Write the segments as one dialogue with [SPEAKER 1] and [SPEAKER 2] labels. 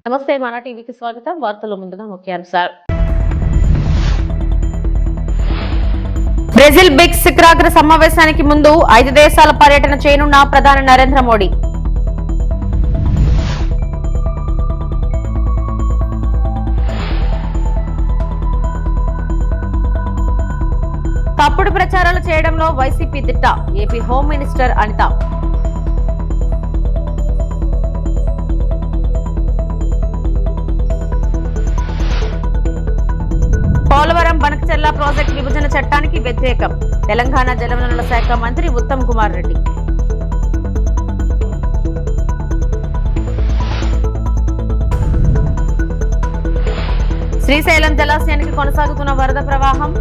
[SPEAKER 1] నమస్తే మన టీవీకి స్వాగతం. వార్తల ముందుగా ముఖ్యాంశాలు. బ్రెజిల్ బ్రిక్స్ శిఖరాగ్ర సమావేశానికి ముందు 5 దేశాల పర్యటన చేయనున్న ప్రధాని నరేంద్ర మోడీ. తప్పుడు ప్రచారాలు చేయడంలో వైసీపీ దిట్ట, AP home minister Anitha. Polavaram Banakacherla project విభజన చట్టానికి వ్యతిరేకం, తెలంగాణ జలవనరుల శాఖ మంత్రి ఉత్తమ్ కుమార్ రెడ్డి. శ్రీశైలం జలాశయానికి కొనసాగుతున్న వరద ప్రవాహం.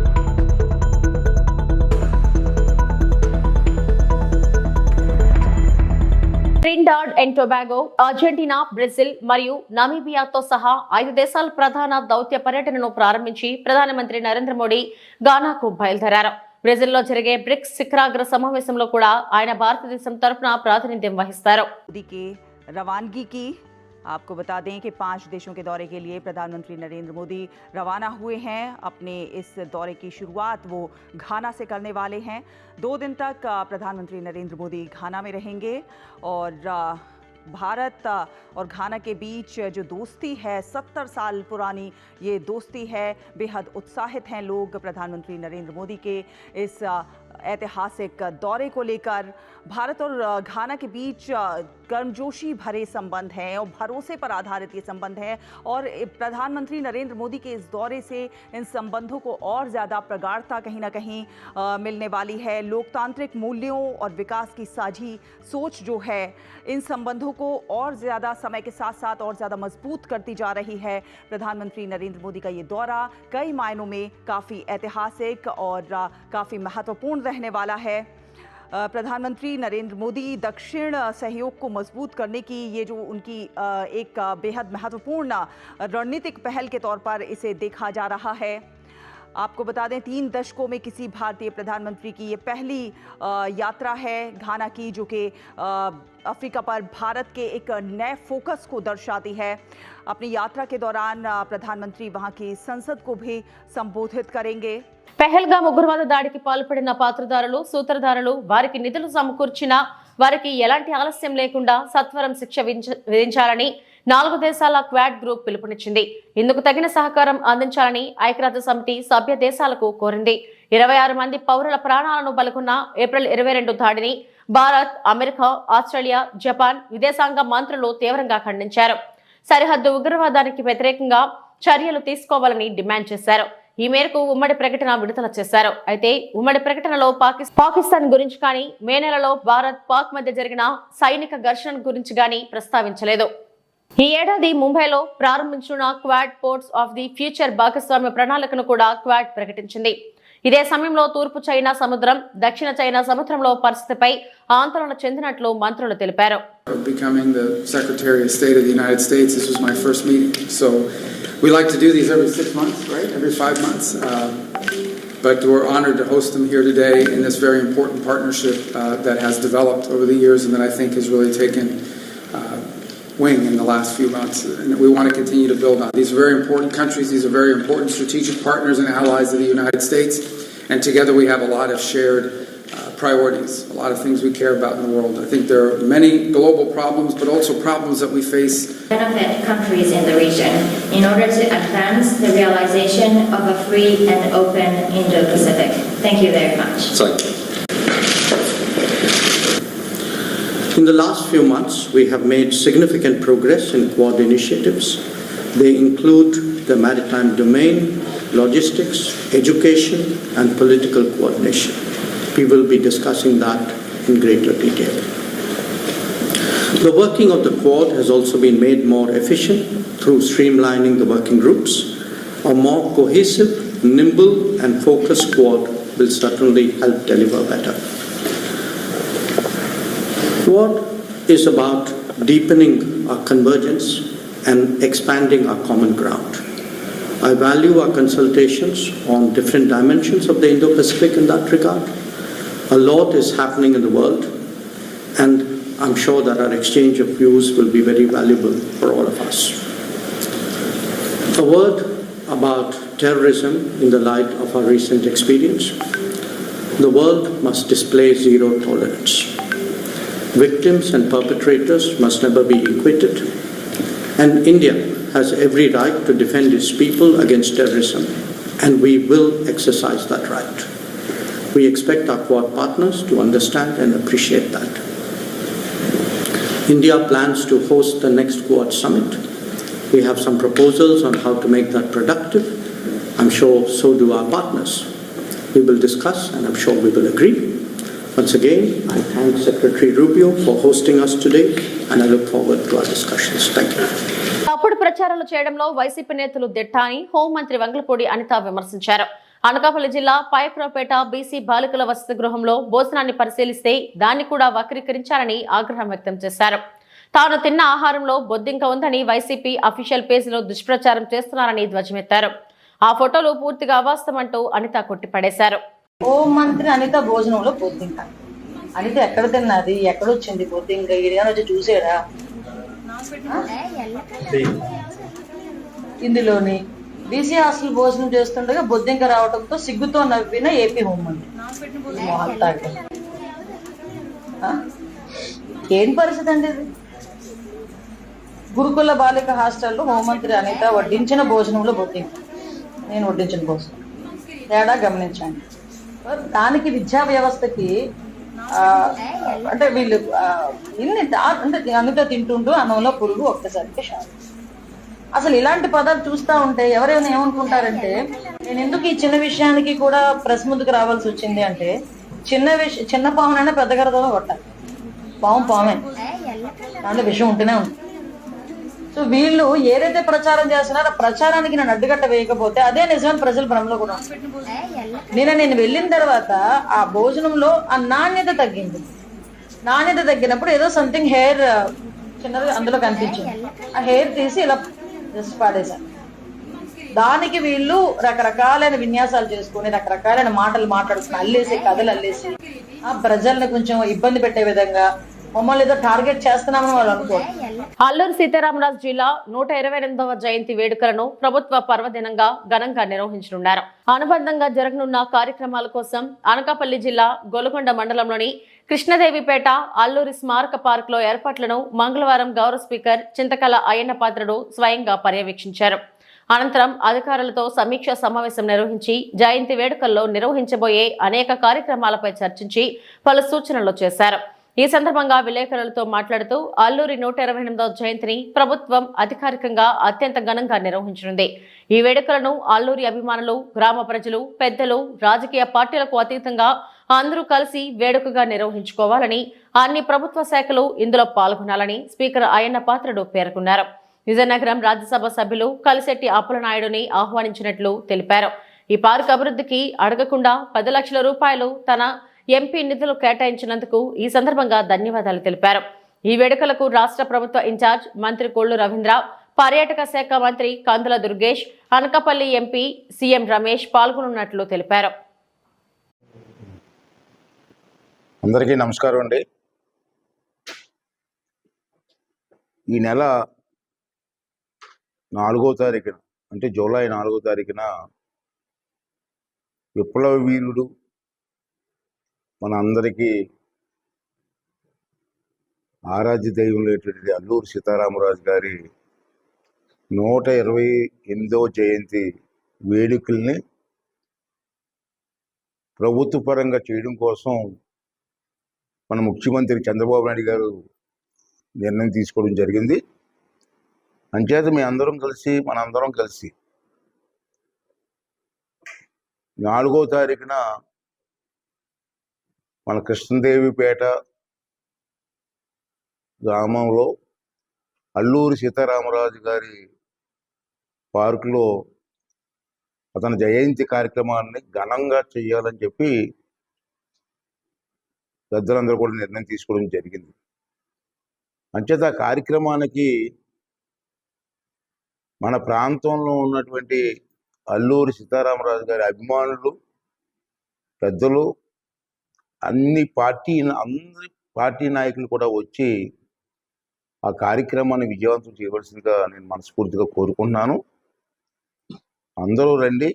[SPEAKER 1] Trinidad and Tobago, Argentina, Brazil మరియు నమీబియాతో సహా 5 దేశాల ప్రధాన దౌత్య పర్యటనను ప్రారంభించి ప్రధానమంత్రి నరేంద్ర మోడీ గానాకు బయలుదేరారు. బ్రెజిల్లో జరిగే బ్రిక్స్ శిఖరాగ్ర సమావేశంలో కూడా ఆయన భారతదేశం తరఫున ప్రాతినిధ్యం వహిస్తారు.
[SPEAKER 2] रवानगी की आपको बता दें कि 5 देशों के दौरे के लिए प्रधानमंत्री नरेंद्र मोदी रवाना हुए हैं। अपने इस दौरे की शुरुआत वो घाना से करने वाले हैं। 2 दिन तक प्रधानमंत्री नरेंद्र मोदी घाना में रहेंगे और भारत और घाना के बीच जो दोस्ती है 70 साल पुरानी ये दोस्ती है। बेहद उत्साहित हैं लोग प्रधानमंत्री नरेंद्र मोदी के इस ऐतिहासिक दौरे को लेकर। भारत और घाना के बीच गर्मजोशी भरे संबंध हैं और भरोसे पर आधारित ये संबंध है और प्रधानमंत्री नरेंद्र मोदी के इस दौरे से इन संबंधों को और ज़्यादा प्रगाढ़ता कहीं ना कहीं मिलने वाली है। लोकतांत्रिक मूल्यों और विकास की साझी सोच जो है इन संबंधों को और ज़्यादा समय के साथ साथ और ज़्यादा मजबूत करती जा रही है। प्रधानमंत्री नरेंद्र मोदी का ये दौरा कई मायनों में काफ़ी ऐतिहासिक और काफ़ी महत्वपूर्ण रहने वाला है। प्रधानमंत्री नरेंद्र मोदी दक्षिण सहयोग को मजबूत करने की ये जो उनकी एक बेहद महत्वपूर्ण रणनीतिक पहल के तौर पर इसे देखा जा रहा है। आपको बता दें 3 दशकों में किसी भारतीय प्रधानमंत्री की ये पहली यात्रा है घाना की, जो कि अफ्रीका पर भारत के एक नए फोकस को दर्शाती है। अपनी यात्रा के दौरान प्रधानमंत्री वहां की संसद को भी संबोधित करेंगे।
[SPEAKER 1] పెహల్గాం ఉగ్రవాద దాడికి పాల్పడిన పాత్రధారులు, సూత్రధారులు, వారికి నిధులు సమకూర్చిన వారికి ఎలాంటి ఆలస్యం లేకుండా సత్వరం శిక్ష విధించాలని 4 దేశాల క్వాడ్ గ్రూప్ పిలుపునిచ్చింది. ఇందుకు తగిన సహకారం అందించాలని ఐక్యరాజ్య సమితి సభ్య దేశాలకు కోరింది. 26 మంది పౌరుల ప్రాణాలను బలికొన్న ఏప్రిల్ 22 దాడిని భారత్, అమెరికా, ఆస్ట్రేలియా, జపాన్ విదేశాంగ మంత్రులు తీవ్రంగా ఖండించారు. సరిహద్దు ఉగ్రవాదానికి వ్యతిరేకంగా చర్యలు తీసుకోవాలని డిమాండ్ చేశారు. ఈ మేరకు ఉమ్మడి ప్రకటన విడుదల చేశారు. అయితే ఉమ్మడి ప్రకటనలో పాకిస్తాన్ గురించి కానీ, మే నెలలో భారత్ పాక్ మధ్య జరిగిన సైనిక ఘర్షణ గురించి కానీ ప్రస్తావించలేదు. ఈ ఏడాది ముంబైలో ప్రారంభించిన quad ports of the future భాగస్వామ్య ప్రణాళికను కూడా క్వాడ్ ప్రకటించింది. ఇదే సమయంలో తూర్పు చైనా సముద్రం, దక్షిణ చైనా సముద్రంలో పరిస్థితిపై ఆందోళన చెందినట్లు మంత్రులు తెలిపారు.
[SPEAKER 3] Becoming the Secretary of State of the United States, this was my first meeting. So we like to do these every 6 months, right? Every 5 months. But we're honored to host them here today in this very important partnership that has developed over the years and that I think has really taken wing in the last few months. And we want to continue to build on. These are very important countries. These are very important strategic partners and allies of the United States. And together we have a lot of shared priorities, a lot of things we care about in the world. I think there are many global problems, but also problems that we face.
[SPEAKER 4] Benefit countries in the region in order to advance the realization of a free and open Indo-Pacific. Thank you very much.
[SPEAKER 5] In the last few months, we have made significant progress in Quad initiatives. They include the maritime domain, logistics, education, and political coordination. We will be discussing that in greater detail. The working of the Quad has also been made more efficient through streamlining the working groups. A more cohesive, nimble, and focused Quad will certainly help deliver better. Quad is about deepening our convergence and expanding our common ground. I value our consultations on different dimensions of the Indo-Pacific in that regard. A lot is happening in the world, and I'm sure that our exchange of views will be very valuable for all of us. A word about terrorism in the light of our recent experience. The world must display zero tolerance. Victims and perpetrators must never be equated, and India has every right to defend its people against terrorism, and we will exercise that right. We expect our Quad partners to understand and appreciate that. India plans to host the next Quad summit. We have some proposals on how to make that productive. I'm sure so do our partners. We will discuss, and I'm sure we will agree. Once again, I thank Secretary Rubio for hosting us today, and I look forward to our discussions. Thank you.
[SPEAKER 1] తప్పుడు ప్రచారాలు చేయడంలో YCP నేతలు దిట్ట అని హోంమంత్రి వంగలపూడి అనిత విమర్శించారు. అనకాపల్లి జిల్లా పాయక్రావుపేట BC బాలికల వసతి గృహంలో భోజనాన్ని పరిశీలిస్తే దాన్ని కూడా వక్రీకరించారని ఆగ్రహం వ్యక్తం చేశారు. తాను తిన్న ఆహారంలో బొద్దింక ఉందని వైసీపీ అఫీషియల్ పేజీలో దుష్ప్రచారం చేస్తున్నారని ధ్వజమెత్తారు. ఆ ఫోటోలు పూర్తిగా అవాస్తవమంటూ అనిత కొట్టిపడేశారు.
[SPEAKER 6] హోంమంత్రి అనిత భోజనంలో బొద్దింక. అనిత ఎక్కడ తిన్నది, ఎక్కడొచ్చింది బొద్దింక? ఈడేమైనా వచ్చి చూసాడా? ఇందులోని బీసీ హాస్టల్ భోజనం చేస్తుండగా బొద్దింక రావడంతో సిగ్గుతో నవ్విన ఏపీ హోంమంత్రి. ఏం పరిస్థితి అండి ఇది? గురుకుల బాలిక హాస్టల్లో హోంమంత్రి అనిత వడ్డించిన భోజనంలో బొద్దింక. నేను వడ్డించిన భోజనం తేడా గమనించండి. దానికి విద్యా వ్యవస్థకి అంటే వీళ్ళు ఇన్ని అంటే అనిత తింటుంటూ అన్నంలో పురుగు ఒక్కసారికి షాక్. అసలు ఇలాంటి పదాలు చూస్తూ ఉంటే ఎవరైనా ఏమనుకుంటారంటే, నేను ఎందుకు ఈ చిన్న విషయానికి కూడా ప్రెస్ ముందుకు రావాల్సి వచ్చింది అంటే, చిన్న పామునైనా పెద్ద గరదలో కొట్టాలి. పామే, దాంట్లో విషయం ఉంటూనే ఉంది. సో వీళ్ళు ఏదైతే ప్రచారం చేస్తున్నారో ప్రచారానికి నేను అడ్డుగట్ట వేయకపోతే అదే నిజమైన ప్రజల భ్రమలో కూడా నేను వెళ్ళిన తర్వాత ఆ భోజనంలో ఆ నాణ్యత తగ్గింది. నాణ్యత తగ్గినప్పుడు ఏదో సంథింగ్ హెయిర్ చిన్నది అందులో కనిపించింది. ఆ హెయిర్ తీసి ఇలా జస్ట్ పాడేశారు. దానికి వీళ్ళు రకరకాలైన విన్యాసాలు చేసుకుని రకరకాలైన మాటలు మాట్లాడుకుని అల్లేసి కథలు అల్లేసి ఆ ప్రజల్ని కొంచెం ఇబ్బంది పెట్టే విధంగా మమ్మల్ని ఏదో టార్గెట్ చేస్తున్నామని వాళ్ళు అనుకోరు.
[SPEAKER 1] అల్లూరు సీతారామరాజు జిల్లా 128వ జయంతి వేడుకలను ప్రభుత్వ పర్వదినంగా ఘనంగా నిర్వహించనున్నారు. అనుబంధంగా జరగనున్న కార్యక్రమాల కోసం అనకాపల్లి జిల్లా గొలకొండ మండలంలోని కృష్ణదేవిపేట అల్లూరి స్మారక పార్క్ లో ఏర్పాట్లను మంగళవారం గౌరవ స్పీకర్ చింతకల అయ్యన్న పాత్రుడు స్వయంగా పర్యవేక్షించారు. అనంతరం అధికారులతో సమీక్షా సమావేశం నిర్వహించి జయంతి వేడుకల్లో నిర్వహించబోయే అనేక కార్యక్రమాలపై చర్చించి పలు సూచనలు చేశారు. ఈ సందర్భంగా విలేకరులతో మాట్లాడుతూ అల్లూరి 128వ జయంతిని ప్రభుత్వం అధికారికంగా అత్యంత ఘనంగా నిర్వహించనుంది. ఈ వేడుకలను అల్లూరి అభిమానులు, గ్రామ ప్రజలు, పెద్దలు, రాజకీయ పార్టీలకు అతీతంగా అందరూ కలిసి వేడుకగా నిర్వహించుకోవాలని, అన్ని ప్రభుత్వ శాఖలు ఇందులో పాల్గొనాలని స్పీకర్ అయ్యన్న పాత్రుడు పేర్కొన్నారు. విజయనగరం రాజ్యసభ సభ్యులు కలిశెట్టి అప్పలనాయుడుని ఆహ్వానించినట్లు తెలిపారు. ఈ పార్క్ అభివృద్ధికి అడగకుండా 10 లక్షల రూపాయలు తన ఎంపీ నిధులు కేటాయించినందుకు ఈ సందర్భంగా ధన్యవాదాలు తెలిపారు. ఈ వేడుకలకు రాష్ట్ర ప్రభుత్వ ఇన్ఛార్జ్ మంత్రి కొల్లు రవీంద్ర, పర్యాటక శాఖ మంత్రి కందుల దుర్గేష్, అనకాపల్లి ఎంపీ సీఎం రమేష్ పాల్గొనున్నట్లు తెలిపారు.
[SPEAKER 7] అందరికీ నమస్కారం అండి. ఈ నెల 4వ తారీఖున అంటే జూలై 4వ తారీఖున విప్లవ వీరుడు మన అందరికీ ఆరాధ్య దైవం లేటువంటి అల్లూరి సీతారామరాజు గారి 128వ జయంతి వేడుకల్ని ప్రభుత్వ పరంగా చేయడం కోసం మన ముఖ్యమంత్రి చంద్రబాబు నాయుడు గారు నిర్ణయం తీసుకోవడం జరిగింది. అంచేత మనందరం కలిసి 4వ తారీఖున మన కృష్ణదేవిపేట గ్రామంలో అల్లూరి సీతారామరాజు గారి పార్కులో అతని జయంతి కార్యక్రమాన్ని ఘనంగా చేయాలని చెప్పి పెద్దలందరూ కూడా నిర్ణయం తీసుకోవడం జరిగింది. అంచేత ఆ కార్యక్రమానికి మన ప్రాంతంలో ఉన్నటువంటి అల్లూరి సీతారామరాజు గారి అభిమానులు, పెద్దలు, అందరి పార్టీ నాయకులు కూడా వచ్చి ఆ కార్యక్రమాన్ని విజయవంతం చేయవలసిందిగా నేను మనస్ఫూర్తిగా కోరుకుంటున్నాను. అందరూ రండి,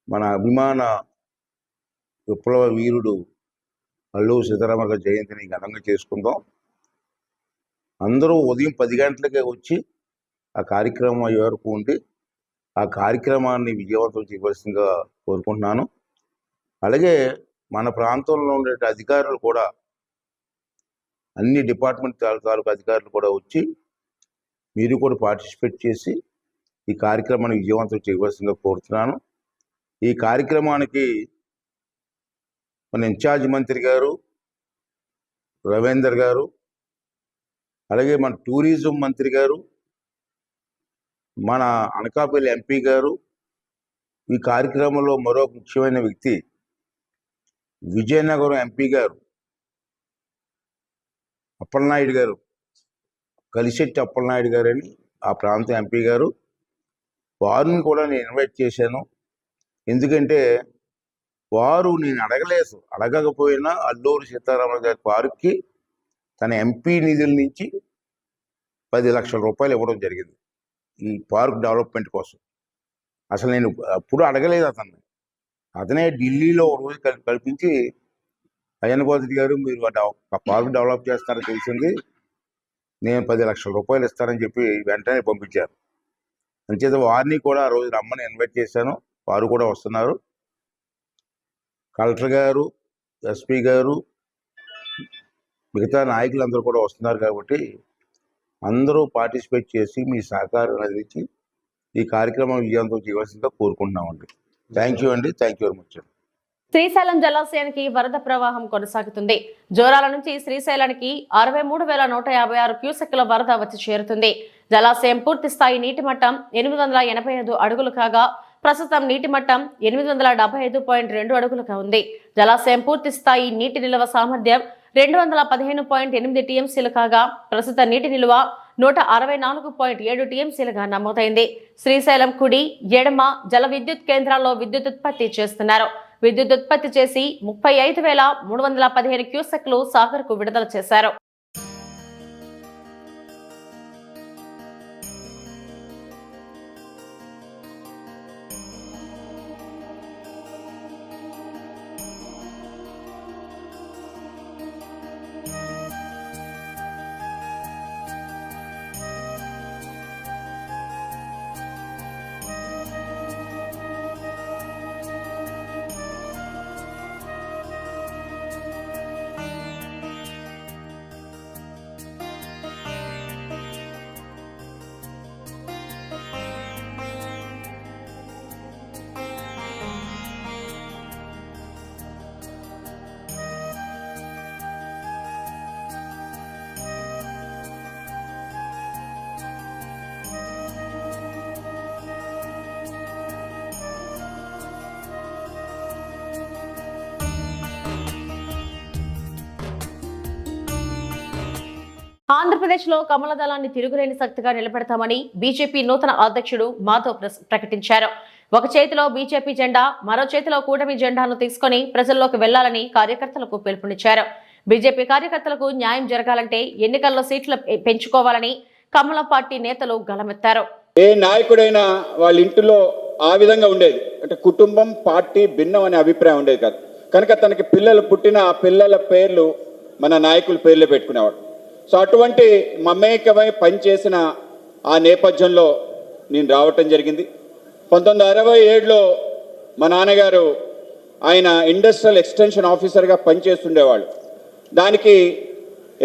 [SPEAKER 7] మన అభిమాన విప్లవ వీరుడు అల్లూరి సీతారామరాజు జయంతిని ఘనంగా చేసుకుందాం. అందరూ ఉదయం 10 గంటలకే వచ్చి ఆ కార్యక్రమం అయ్యే వరకు ఉండి ఆ కార్యక్రమాన్ని విజయవంతం చేయవలసిందిగా కోరుకుంటున్నాను. అలాగే మన ప్రాంతంలో ఉండే అధికారులు కూడా, అన్ని డిపార్ట్మెంట్ తాలూకు అధికారులు కూడా వచ్చి మీరు కూడా పార్టిసిపేట్ చేసి ఈ కార్యక్రమాన్ని విజయవంతం చేయవలసిందిగా కోరుతున్నాను. ఈ కార్యక్రమానికి మన ఇన్ఛార్జ్ మంత్రి గారు రవీందర్ గారు, అలాగే మన టూరిజం మంత్రి గారు, మన అనకాపల్లి ఎంపీ గారు, ఈ కార్యక్రమంలో మరో ముఖ్యమైన వ్యక్తి విజయనగరం ఎంపీ గారు అప్పలనాయుడు గారు, కలిశెట్టి అప్పలనాయుడు గారు అని ఆ ప్రాంత ఎంపీ గారు, వారిని కూడా నేను ఇన్వైట్ చేశాను. ఎందుకంటే వారు నేను అడగకపోయినా అల్లూరి సీతారామరాజు గారి పార్క్కి తన ఎంపీ నిధుల నుంచి 10 లక్షల రూపాయలు ఇవ్వడం జరిగింది ఈ పార్క్ డెవలప్మెంట్ కోసం. అసలు నేను అప్పుడు అడగలేదు అతనే ఢిల్లీలో ఒక రోజు కల్పించి, అయ్యన్న పాత్రుడు గారు మీరు ఆ పార్క్ డెవలప్ చేస్తారని తెలిసింది, నేను 10 లక్షల రూపాయలు ఇస్తానని చెప్పి వెంటనే పంపించారు. అంచేత వారిని కూడా ఆ రోజు రమ్మని ఇన్వైట్ చేశాను, వారు కూడా వస్తున్నారు. కలెక్టర్ గారు, ఎస్పీ గారు, మిగతా నాయకులందరూ కూడా వస్తున్నారు. కాబట్టి అందరూ పార్టిసిపేట్ చేసి మీ సహకారం అందించి ఈ కార్యక్రమం విజయవంతం చేయవలసిందిగా కోరుకుంటున్నామండి. థ్యాంక్ యూ అండి. Thank you very much.
[SPEAKER 1] Srisailam జలాశయానికి వరద ప్రవాహం కొనసాగుతుంది. జోరాల నుంచి శ్రీశైలానికి 63,156 క్యూసెక్కుల వరద వచ్చి చేరుతుంది. జలాశయం పూర్తి స్థాయి నీటి మట్టం 885 అడుగులు కాగా ప్రస్తుతం నీటి మట్టం 875.2 అడుగులుగా ఉంది. జలాశయం పూర్తి స్థాయి నీటి నిల్వ సామర్థ్యం 215.8 టీఎంసీలు కాగా ప్రస్తుత నీటి నిల్వ 164.7 టీఎంసీలుగా నమోదైంది. శ్రీశైలం కుడి, ఎడమ జల విద్యుత్ కేంద్రాల్లో విద్యుత్ ఉత్పత్తి చేస్తున్నారు. విద్యుత్ ఉత్పత్తి చేసి 35,315 క్యూసెక్లు సాగర్కు విడుదల చేశారు. ఆంధ్రప్రదేశ్లో కమల దళాన్ని తిరుగులేని శక్తిగా నిలబెడతామని బీజేపీ నూతన అధ్యక్షుడు మాధవ్ ప్రకటించారు. ఒక చేతిలో బీజేపీ జెండా, మరో చేతిలో కూటమి జెండాను తీసుకుని ప్రజల్లోకి వెళ్లాలని కార్యకర్తలకు పిలుపునిచ్చారు. బీజేపీ కార్యకర్తలకు న్యాయం జరగాలంటే ఎన్నికల్లో సీట్లు పెంచుకోవాలని కమల పార్టీ నేతలు గళమెత్తారు.
[SPEAKER 8] ఏ నాయకుడైనా వాళ్ళ ఇంటిలో ఆ విధంగా ఉండేది, అంటే కుటుంబం పార్టీ భిన్నం అనే అభిప్రాయం ఉండేది కాదు. కనుక తనకి పిల్లలు పుట్టిన ఆ పిల్లల పేర్లు మన నాయకుల పేర్లే పెట్టుకునేవాడు. సో అటువంటి మమేకమై పనిచేసిన ఆ నేపథ్యంలో నేను రావటం జరిగింది. 1967లో మా నాన్నగారు ఆయన ఇండస్ట్రియల్ ఎక్స్టెన్షన్ ఆఫీసర్గా పనిచేస్తుండేవాళ్ళు. దానికి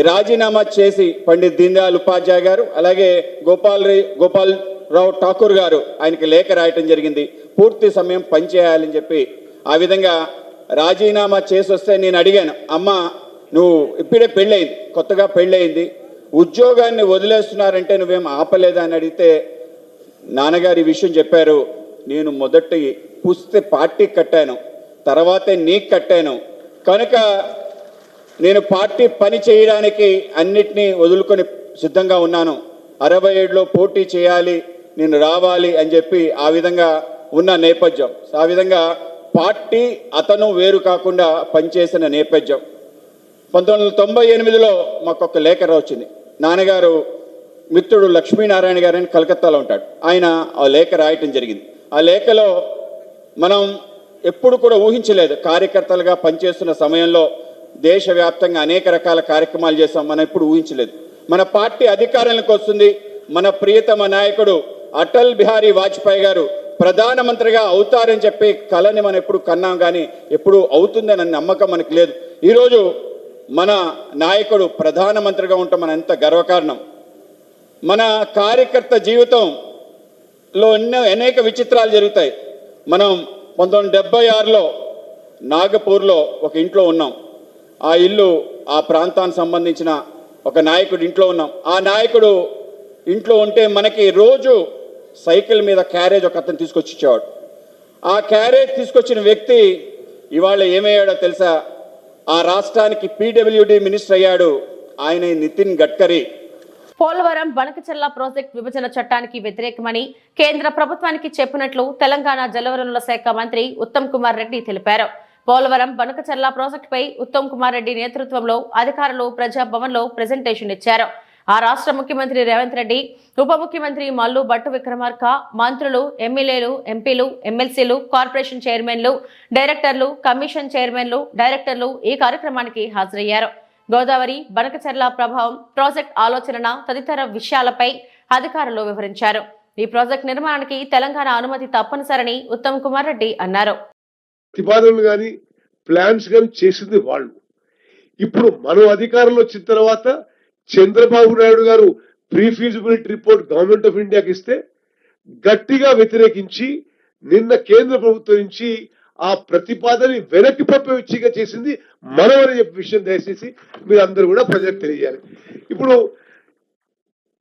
[SPEAKER 8] రాజీనామా చేసి పండిత్ దీన్ దయాళ్ ఉపాధ్యాయ గారు అలాగే గోపాల్ రావు ఠాకూర్ గారు ఆయనకి లేఖ రాయటం జరిగింది, పూర్తి సమయం పనిచేయాలని చెప్పి. ఆ విధంగా రాజీనామా చేసి వస్తే నేను అడిగాను, అమ్మ నువ్వు ఇప్పుడే పెళ్ళయింది, కొత్తగా పెళ్ళయింది, ఉద్యోగాన్ని వదిలేస్తున్నారంటే నువ్వేం ఆపలేదా అని అడిగితే నాన్నగారు ఈ విషయం చెప్పారు, నేను మొదటి పుస్తే పార్టీకి కట్టాను, తర్వాతే నీకు కట్టాను, కనుక నేను పార్టీ పని చేయడానికి అన్నిటినీ వదులుకొని సిద్ధంగా ఉన్నాను, 67లో పోటీ చేయాలి, నేను రావాలి అని చెప్పి ఆ విధంగా ఉన్న నేపథ్యం. ఆ విధంగా పార్టీ అతను వేరు కాకుండా పనిచేసిన నేపథ్యం. 1998లో మాకు ఒక లేఖ వచ్చింది, నాన్నగారు మిత్రుడు లక్ష్మీనారాయణ గారని కలకత్తాలో ఉంటాడు. ఆయన ఆ లేఖ రాయటం జరిగింది. ఆ లేఖలో మనం ఎప్పుడు కూడా ఊహించలేదు, కార్యకర్తలుగా పనిచేస్తున్న సమయంలో దేశవ్యాప్తంగా అనేక రకాల కార్యక్రమాలు చేస్తాం, మనం ఎప్పుడు ఊహించలేదు. మన పార్టీ అధికారంలోకి వస్తుంది, మన ప్రియతమ నాయకుడు అటల్ బిహారీ వాజ్పేయి గారు ప్రధానమంత్రిగా అవుతారని చెప్పి కలని మనం ఎప్పుడు కన్నాం, కానీ ఎప్పుడు అవుతుందని నమ్మకం మనకు లేదు. ఈరోజు మన నాయకుడు ప్రధానమంత్రిగా ఉండటం మన ఎంత గర్వకారణం. మన కార్యకర్త జీవితంలో అనేక విచిత్రాలు జరుగుతాయి. మనం 1976లో నాగపూర్లో ఒక ఇంట్లో ఉన్నాం. ఆ ఇల్లు ఆ ప్రాంతానికి సంబంధించిన ఒక నాయకుడు ఇంట్లో ఉన్నాం. ఆ నాయకుడు ఇంట్లో ఉంటే మనకి రోజు సైకిల్ మీద క్యారేజ్ ఒక అతను తీసుకొచ్చి ఇచ్చేవాడు. ఆ క్యారేజ్ తీసుకొచ్చిన వ్యక్తి ఇవాళ ఏమయ్యాడో తెలుసా? ఆ రాష్ట్రానికి పీడబ్ల్యూడీ మినిస్టర్ అయ్యాడు. ఆయన నితిన్ గడ్కరీ.
[SPEAKER 1] పోలవరం బనకచెర్ల ప్రాజెక్ట్ విభజన చట్టానికి వ్యతిరేకమని కేంద్ర ప్రభుత్వానికి చెప్పినట్లు తెలంగాణ జలవనరుల శాఖ మంత్రి ఉత్తమ్ కుమార్ రెడ్డి తెలిపారు. పోలవరం బనకచెర్ల ప్రాజెక్టుపై ఉత్తమ్ కుమార్ రెడ్డి నేతృత్వంలో అధికారులు ప్రజాభవన్లో ప్రెజెంటేషన్ ఇచ్చారు. ఆ రాష్ట్ర ముఖ్యమంత్రి రేవంత్ రెడ్డి, ఉప ముఖ్యమంత్రి మల్లు భట్టు విక్రమార్క, మంత్రులు, ఎమ్మెల్యేలు, ఎంపీలు, ఎమ్మెల్సీలు, కార్పొరేషన్ చైర్మన్లు, డైరెక్టర్లు, కమిషన్ చైర్మన్లు, డైరెక్టర్లు ఈ కార్యక్రమానికి హాజరయ్యారు. గోదావరి బనకచెర్ల ప్రభావం, ప్రాజెక్ట్ ఆలోచన తదితర విషయాలపై అధికారులు వివరించారు. ఈ ప్రాజెక్ట్ నిర్మాణానికి తెలంగాణ అనుమతి తప్పనిసరని ఉత్తమ్ కుమార్ రెడ్డి అన్నారు.
[SPEAKER 9] ప్రతిపాదనలు కానీ ప్లాన్స్ కానీ చేసింది వాళ్ళు. ఇప్పుడు మనం అధికారంలో వచ్చిన తర్వాత చంద్రబాబు నాయుడు గారు pre feasibility report government of ఇండియాకి ఇస్తే గట్టిగా వ్యతిరేకించి నిన్న కేంద్ర ప్రభుత్వం నుంచి ఆ ప్రతిపాదన వెనక్కి పంపించిగా చేసింది మనం అని చెప్పే విషయం దయచేసి మీరు అందరూ కూడా ప్రజలకు తెలియజేయాలి. ఇప్పుడు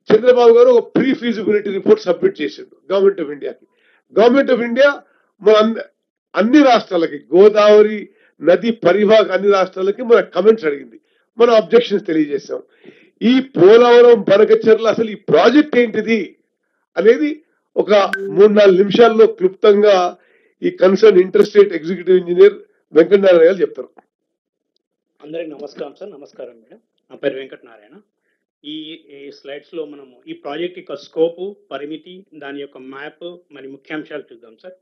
[SPEAKER 9] చంద్రబాబు గారు ఒక ప్రీ ఫీజిబిలిటీ రిపోర్ట్ సబ్మిట్ చేసిండు గవర్నమెంట్ ఆఫ్ ఇండియాకి. గవర్నమెంట్ ఆఫ్ ఇండియా మన అన్ని రాష్ట్రాలకి, గోదావరి నది పరివాహక అన్ని రాష్ట్రాలకి మన కమెంట్స్ అడిగింది, మనం అబ్జెక్షన్స్ తెలియజేశాం. ఈ పోలవరం బనకచెర్ల అసలు ఈ ప్రాజెక్ట్ ఏంటిది అనేది ఒక 3-4 నిమిషాల్లో క్లుప్తంగా ఈ concern interstate executive engineer Venkatanarayana గారు చెప్తారు.
[SPEAKER 10] అందరికి నమస్కారం సార్. నమస్కారం మేడం. నా పేరు వెంకటనారాయణ. ఈ స్లైడ్స్లో మనము ఈ ప్రాజెక్ట్ యొక్క స్కోపు, పరిమితి, దాని యొక్క మ్యాప్ మరి ముఖ్యాంశాలు చూద్దాం సార్.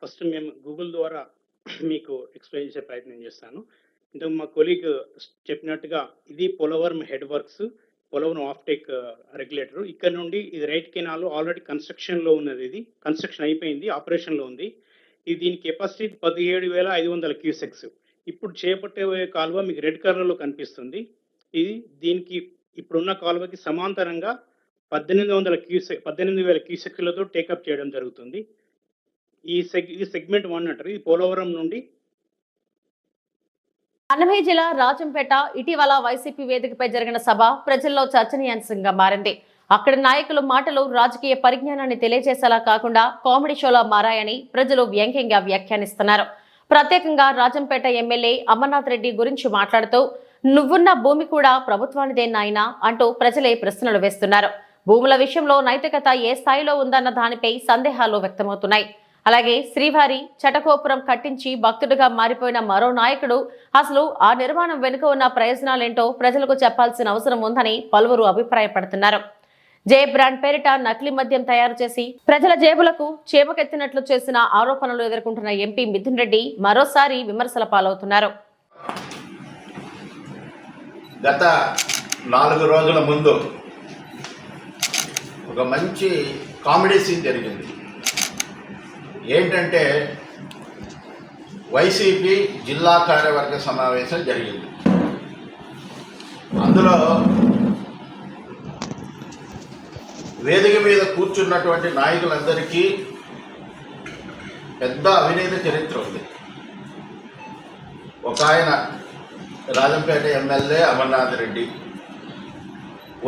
[SPEAKER 10] ఫస్ట్ మేము గూగుల్ ద్వారా మీకు ఎక్స్ప్లెయిన్ చేసే ప్రయత్నం చేస్తాను. ఇంతకు మా కొలీగ్ చెప్పినట్టుగా ఇది Polavaram head works, Polavaram of take regulator. ఇక్కడ నుండి ఇది రైట్ కెనాల్ ఆల్రెడీ కన్స్ట్రక్షన్లో ఉన్నది. ఇది కన్స్ట్రక్షన్ అయిపోయింది, ఆపరేషన్లో ఉంది. ఇది దీని కెపాసిటీ 17,500 క్యూసెక్స్. ఇప్పుడు చేపట్టే కాలువ మీకు రెడ్ కలర్లో కనిపిస్తుంది. ఇది దీనికి ఇప్పుడున్న కాలువకి సమాంతరంగా 18,000 క్యూసెక్లతో టేకప్ చేయడం జరుగుతుంది. ఇది సెగ్మెంట్ 1 అంటారు. ఇది పోలవరం నుండి
[SPEAKER 1] అన్నమయ్య జిల్లా రాజంపేట ఇటీవల వైసీపీ వేదికపై జరిగిన సభ ప్రజల్లో చర్చనీయాంశంగా మారింది. అక్కడి నాయకుల మాటలు రాజకీయ పరిజ్ఞానాన్ని తెలియజేసేలా కాకుండా కామెడీ షోలా మారాయని ప్రజలు వ్యంగ్యంగా వ్యాఖ్యానిస్తున్నారు. ప్రత్యేకంగా రాజంపేట ఎమ్మెల్యే అమర్నాథ్ రెడ్డి గురించి మాట్లాడుతూ నువ్వున్న భూమి కూడా ప్రభుత్వానిదే నాయనా అంటూ ప్రజలే ప్రశ్నలు వేస్తున్నారు. భూముల విషయంలో నైతికత ఏ స్థాయిలో ఉందన్న దానిపై సందేహాలు వ్యక్తమవుతున్నాయి. అలాగే శ్రీవారి చటకోపురం కట్టించి భక్తుడిగా మారిపోయిన మరో నాయకుడు అసలు ఆ నిర్మాణం వెనుక ఉన్న ప్రయోజనాలేంటో ప్రజలకు చెప్పాల్సిన అవసరం ఉందని పలువురు అభిప్రాయపడుతున్నారు. జే బ్రాండ్ పేరిట నకిలీ మద్యం తయారు చేసి ప్రజల జేబులకు చేపకెత్తినట్లు చేసిన ఆరోపణలు ఎదుర్కొంటున్న ఎంపీ మిథున్ రెడ్డి మరోసారి విమర్శల పాలవుతున్నారు.
[SPEAKER 11] గత 4 రోజుల ముందు ఒక మంచి కామెడీ సీన్ జరిగింది. ఏంటంటే వైసీపీ జిల్లా కార్యవర్గ సమావేశం జరిగింది. అందులో వేదిక మీద కూర్చున్నటువంటి నాయకులందరికీ పెద్ద అవినీతి చరిత్ర ఉంది. ఒక ఆయన రాజంపేట ఎమ్మెల్యే అమర్నాథ్ రెడ్డి,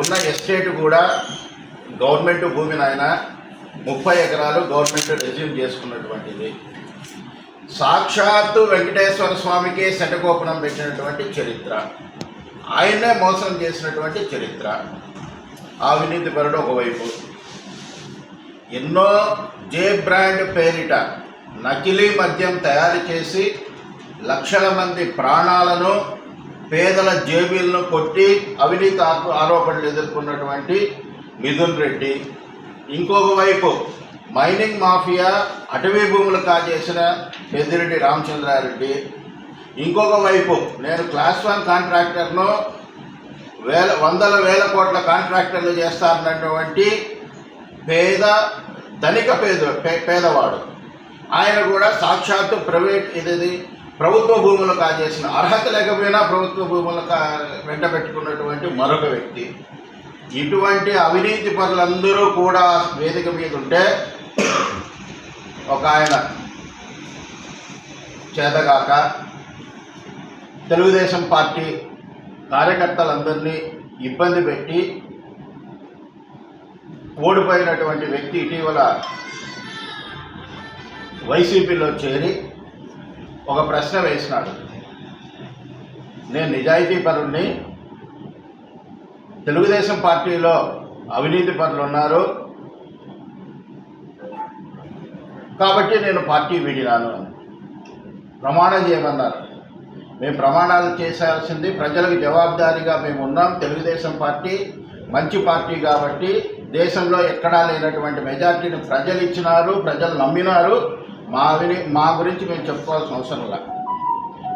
[SPEAKER 11] ఉన్న ఎస్టేట్ కూడా గవర్నమెంట్ భూమి, ఆయన 30 ఎకరాలు గవర్నమెంట్ రెజ్యూమ్ చేసుకున్నటువంటిది. సాక్షాత్తు వెంకటేశ్వర స్వామికి శటకోపనం పెట్టినటువంటి చరిత్ర, ఆయన్నే మోసం చేసినటువంటి చరిత్ర. అవినీతి పరుడు ఒకవైపు, ఎన్నో జే బ్రాండ్ పేరిట నకిలీ మద్యం తయారు చేసి లక్షల మంది ప్రాణాలను, పేదల జేబులను కొట్టి అవినీతి ఆరోపణలు ఎదుర్కొన్నటువంటి మిథున్ రెడ్డి, ఇంకొక వైపు మైనింగ్ మాఫియా అటవీ భూములు కాజేసిన పెద్దిరెడ్డి రామచంద్రారెడ్డి, ఇంకొక వైపు నేను క్లాస్ 1 కాంట్రాక్టర్ను వందల వేల కోట్ల కాంట్రాక్టర్లు చేస్తారన్నటువంటి పేదవాడు ఆయన కూడా సాక్షాత్తు ప్రభుత్వ భూములు కాజేసిన, అర్హత లేకపోయినా ప్రభుత్వ భూములు వెంట పెట్టుకున్నటువంటి మరొక వ్యక్తి. ఇటువంటి అవినీతి పరులందరూ కూడా వేదిక మీద ఉంటే ఒక ఆయన చేతగాక తెలుగుదేశం పార్టీ కార్యకర్తలందరినీ ఇబ్బంది పెట్టి ఓడిపోయినటువంటి వ్యక్తి ఇటీవల వైసీపీలో చేరి ఒక ప్రశ్న వేసినాడు. నేను నిజాయితీ పరుణ్ణి, తెలుగుదేశం పార్టీలో అవినీతి పరులు ఉన్నారు కాబట్టి నేను పార్టీ వీడినాను అని ప్రమాణం చేయమన్నారు. మేము ప్రమాణాలు చేయాల్సింది ప్రజలకు జవాబుదారీగా మేము ఉన్నాం. తెలుగుదేశం పార్టీ మంచి పార్టీ కాబట్టి దేశంలో ఎక్కడా లేనటువంటి మెజార్టీని ప్రజలు ఇచ్చినారు, ప్రజలు నమ్మినారు. మా గురించి మేము చెప్పుకోవాల్సిన అవసరం లేదు.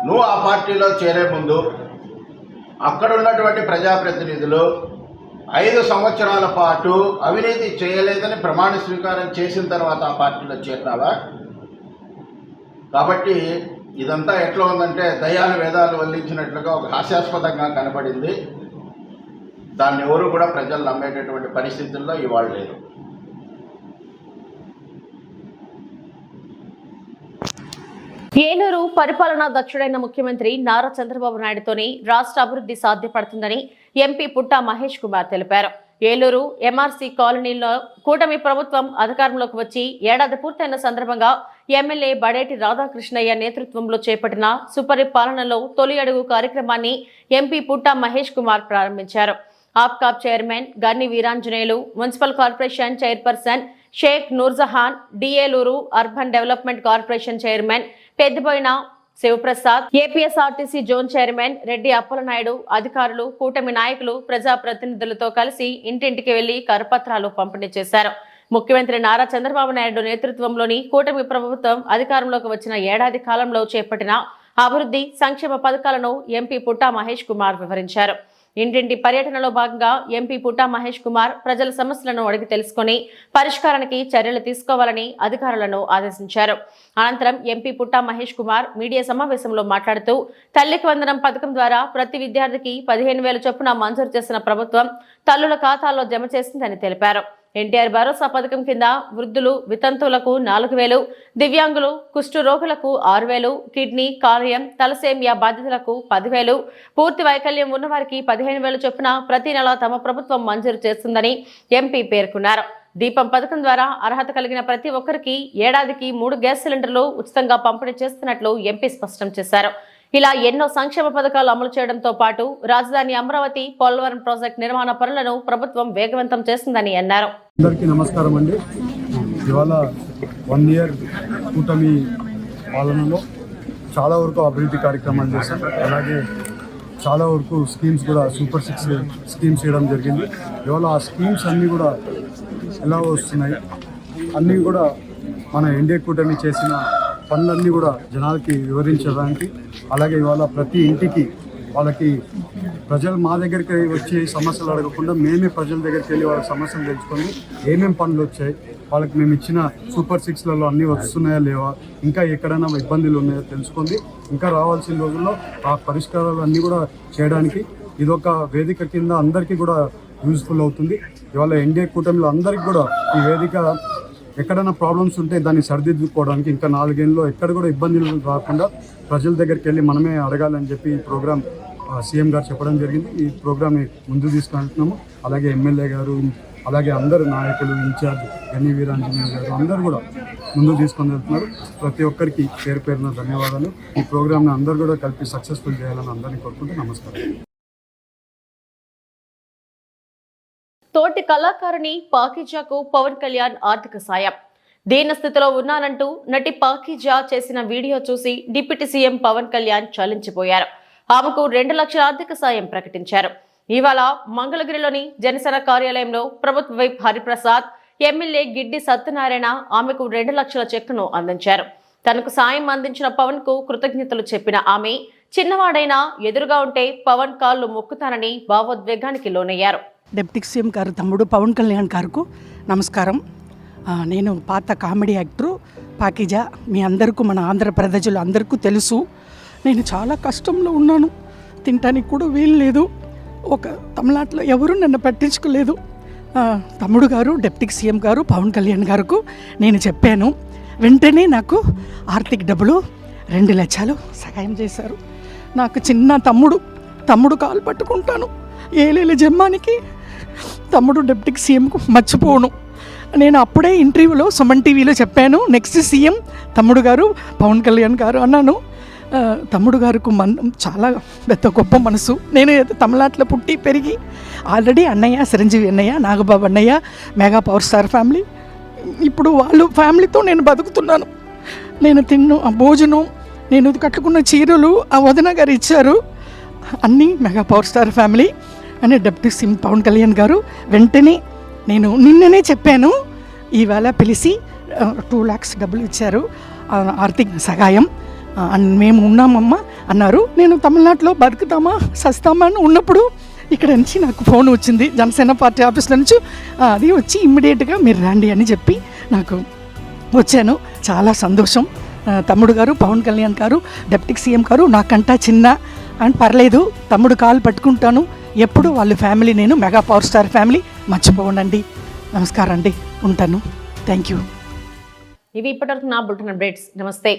[SPEAKER 11] నువ్వు ఆ పార్టీలో చేరే ముందు అక్కడ ఉన్నటువంటి ప్రజాప్రతినిధులు 5 సంవత్సరాల పాటు అవినీతి చేయలేదని ప్రమాణ స్వీకారం చేసిన తర్వాత ఆ పార్టీలో చేరినావా? కాబట్టి ఇదంతా ఎట్లా ఉందంటే దయాలు వేదాలు వల్లించినట్లుగా ఒక హాస్యాస్పదంగా కనబడింది. దాన్ని ఎవరు కూడా ప్రజలు నమ్మేటటువంటి పరిస్థితుల్లో ఇవాళ లేరు.
[SPEAKER 1] ఏలూరు పరిపాలనా దక్షుడైన ముఖ్యమంత్రి నారా చంద్రబాబు నాయుడుతోనే రాష్ట్ర అభివృద్ధి సాధ్యపడుతుందని ఎంపీ పుట్టా మహేష్ కుమార్ తెలిపారు. ఏలూరు ఎంఆర్సీ కాలనీలో కూటమి ప్రభుత్వం అధికారంలోకి వచ్చి ఏడాది పూర్తయిన సందర్భంగా ఎమ్మెల్యే బడేటి రాధాకృష్ణయ్య నేతృత్వంలో చేపట్టిన సుపరిపాలనలో తొలి అడుగు కార్యక్రమాన్ని ఎంపీ పుట్టా మహేష్ కుమార్ ప్రారంభించారు. APCOB chairman Ganni Veeranjaneyulu, municipal corporation chairperson Shaik Noorjahan, డిఏలూరు urban development corporation chairman Peddaboina Sivaprasad, APSRTC zone chairman Reddy Appalanaidu, అధికారులు, కూటమి నాయకులు, ప్రజాప్రతినిధులతో కలిసి ఇంటింటికి వెళ్లి కరపత్రాలు పంపిణీ చేశారు. ముఖ్యమంత్రి నారా చంద్రబాబు నాయుడు నేతృత్వంలోని కూటమి ప్రభుత్వం అధికారంలోకి వచ్చిన ఏడాది కాలంలో చేపట్టిన అభివృద్ధి సంక్షేమ పథకాలను ఎంపీ పుట్టా మహేష్ కుమార్ వివరించారు. ఇంటింటి పర్యటనలో భాగంగా ఎంపీ పుట్టా మహేష్ కుమార్ ప్రజల సమస్యలను అడిగి తెలుసుకుని పరిష్కారానికి చర్యలు తీసుకోవాలని అధికారులను ఆదేశించారు. అనంతరం ఎంపీ పుట్టా మహేష్ కుమార్ మీడియా సమావేశంలో మాట్లాడుతూ తల్లికి వందనం పథకం ద్వారా ప్రతి విద్యార్థికి 15,000 చొప్పున మంజూరు చేసిన ప్రభుత్వం తల్లుల ఖాతాల్లో జమ చేసిందని తెలిపారు. ఎన్టీఆర్ భరోసా పథకం కింద వృద్ధులు, వితంతువులకు 4,000, దివ్యాంగులు, కుష్టు రోగులకు 6,000, కిడ్నీ, కాలేయం, తలసేమియా బాధితులకు 10,000, పూర్తి వైకల్యం ఉన్నవారికి 15,000 చొప్పున ప్రతి నెల తమ ప్రభుత్వం మంజూరు చేస్తుందని ఎంపీ పేర్కొన్నారు. దీపం పథకం ద్వారా అర్హత కలిగిన ప్రతి ఒక్కరికి ఏడాదికి 3 గ్యాస్ సిలిండర్లు ఉచితంగా పంపిణీ చేస్తున్నట్లు ఎంపీ స్పష్టం చేశారు. ఇలా ఎన్నో సంక్షేమ పథకాలు అమలు చేయడంతో పాటు రాజధాని అమరావతి, పోలవరం ప్రాజెక్టు నిర్మాణ పనులను ప్రభుత్వం వేగవంతం చేస్తుందని అన్నారు.
[SPEAKER 12] అందరికీ నమస్కారం అండి. ఇవాళ 1 ఇయర్ కూటమి పాలనలో చాలా వరకు అభివృద్ధి కార్యక్రమాలు చేశాం. అలాగే చాలా వరకు స్కీమ్స్ కూడా సూపర్ 6 స్కీమ్స్ చేయడం జరిగింది. ఇవాళ ఆ స్కీమ్స్ అన్నీ కూడా ఎలా వస్తున్నాయి, అన్నీ కూడా మన ఎన్డీఏ కూటమి చేసిన పనులన్నీ కూడా జనాలకి వివరించడానికి, అలాగే ఇవాళ ప్రతి ఇంటికి వాళ్ళకి ప్రజలు మా దగ్గరికి వచ్చి సమస్యలు అడగకుండా మేమే ప్రజల దగ్గరికి వెళ్ళి వాళ్ళ సమస్యలు తెలుసుకొని ఏమేమి పనులు వచ్చాయి, వాళ్ళకి మేము ఇచ్చిన సూపర్ 6లలో అన్నీ వస్తున్నాయా లేవా, ఇంకా ఎక్కడైనా ఇబ్బందులు ఉన్నాయో తెలుసుకొని ఇంకా రావాల్సిన రోజుల్లో ఆ పరిష్కారాలు అన్నీ కూడా చేయడానికి ఇదొక వేదిక కింద అందరికీ కూడా యూజ్ఫుల్ అవుతుంది. ఇవాళ ఎన్డీఏ కూటమిలో అందరికీ కూడా ఈ వేదిక ఎక్కడైనా ప్రాబ్లమ్స్ ఉంటే దాన్ని సరిదిద్దుకోవడానికి ఇంకా 4 ఏళ్ళలో ఎక్కడ కూడా ఇబ్బందులు రాకుండా ప్రజల దగ్గరికి వెళ్ళి మనమే అడగాలని చెప్పి ఈ ప్రోగ్రామ్ సీఎం గారు చెప్పడం జరిగింది. ఈ ప్రోగ్రామ్ని ముందుకు తీసుకెళ్తున్నాము. అలాగే ఎమ్మెల్యే గారు, అలాగే అందరు నాయకులు, ఇన్ఛార్జ్ గన్ని వీరాంజనేయ గారు అందరూ కూడా ముందుకు తీసుకొని వెళ్తున్నారు. ప్రతి ఒక్కరికి పేరు పేరున ధన్యవాదాలు. ఈ ప్రోగ్రామ్ని అందరూ కూడా కలిపి సక్సెస్ఫుల్ చేయాలని అందరినీ కోరుకుంటూ నమస్కారం.
[SPEAKER 1] తోటి కళాకారుని పాకీజాకు పవన్ కళ్యాణ్ ఆర్థిక సాయం. దీనస్థితిలో ఉన్నానంటూ నటి పాకీజా చేసిన వీడియో చూసి డిప్యూటీ సీఎం పవన్ కళ్యాణ్ చలించిపోయారు. ఆమెకు 2 లక్షల ఆర్థిక సాయం ప్రకటించారు. ఇవాళ మంగళగిరిలోని జనసేన కార్యాలయంలో ప్రభుత్వ వైప్ హరిప్రసాద్, ఎమ్మెల్యే గిడ్డి సత్యనారాయణ ఆమెకు 2 లక్షల చెక్కును అందించారు. తనకు సాయం అందించిన పవన్ కు కృతజ్ఞతలు చెప్పిన ఆమె, చిన్నవాడైనా ఎదురుగా ఉంటే పవన్ కాళ్ళు మొక్కుతానని భావోద్వేగానికి లోనయ్యారు.
[SPEAKER 13] డిప్యూటీ సీఎం గారు తమ్ముడు పవన్ కళ్యాణ్ గారికి నమస్కారం. నేను పాత కామెడీ యాక్టరు పాకిజా. మీ అందరికీ, మన ఆంధ్ర ప్రజలు అందరికీ తెలుసు. నేను చాలా కష్టంలో ఉన్నాను. తినటానికి కూడా వీలు లేదు. ఒక తమిళనాడులో ఎవరు నన్ను పట్టించుకోలేదు. తమ్ముడు గారు, డిప్యూటీ సీఎం గారు పవన్ కళ్యాణ్ గారికి నేను చెప్పాను. వెంటనే నాకు ఆర్థిక డబ్బులు 2 లక్షలు సహాయం చేశారు. నాకు చిన్న తమ్ముడు కాలు పట్టుకుంటాను. ఏలేల జమ్మానికి తమ్ముడు డిప్యూటీ సీఎంకు మర్చిపోను. నేను అప్పుడే ఇంటర్వ్యూలో సుమన్ టీవీలో చెప్పాను, నెక్స్ట్ సీఎం తమ్ముడు గారు పవన్ కళ్యాణ్ గారు అన్నాను. తమ్ముడు గారికి చాలా పెద్ద గొప్ప మనసు. నేను తమిళనాడులో పుట్టి పెరిగి ఆల్రెడీ అన్నయ్య, చిరంజీవి అన్నయ్య, నాగబాబు అన్నయ్య, మెగా పవర్ స్టార్ ఫ్యామిలీ, ఇప్పుడు వాళ్ళు ఫ్యామిలీతో నేను బతుకుతున్నాను. నేను ఆ భోజనం, నేను కట్టుకున్న చీరలు ఆ వదిన గారు ఇచ్చారు. అన్నీ మెగా పవర్ స్టార్ ఫ్యామిలీ అని డిప్యూటీ సీఎం పవన్ కళ్యాణ్ గారు వెంటనే, నేను నిన్ననే చెప్పాను, ఈవేళ పిలిచి 2 lakhs డబ్బులు ఇచ్చారు, ఆర్థిక సహాయం. మేము ఉన్నామమ్మా అన్నారు. నేను తమిళనాడులో బతుకుతామా సస్తామా అని ఉన్నప్పుడు ఇక్కడ నుంచి నాకు ఫోన్ వచ్చింది జనసేన పార్టీ ఆఫీస్లో నుంచి. అది వచ్చి ఇమ్మీడియట్గా మీరు రండి అని చెప్పి నాకు వచ్చాను. చాలా సంతోషం. తమ్ముడు గారు పవన్ కళ్యాణ్ గారు, డిప్యూటీ సీఎం గారు నాకంటా చిన్న అని పర్లేదు, తమ్ముడు కాలు పట్టుకుంటాను ఎప్పుడు. వాళ్ళ ఫ్యామిలీ, నేను మెగా పవర్ స్టార్ ఫ్యామిలీ మర్చిపోనండి. నమస్కారం అండి, ఉంటాను. Thank you.
[SPEAKER 1] ఇవి ఇప్పటివరకు నా బులెటిన్ అప్డేట్స్. నమస్తే.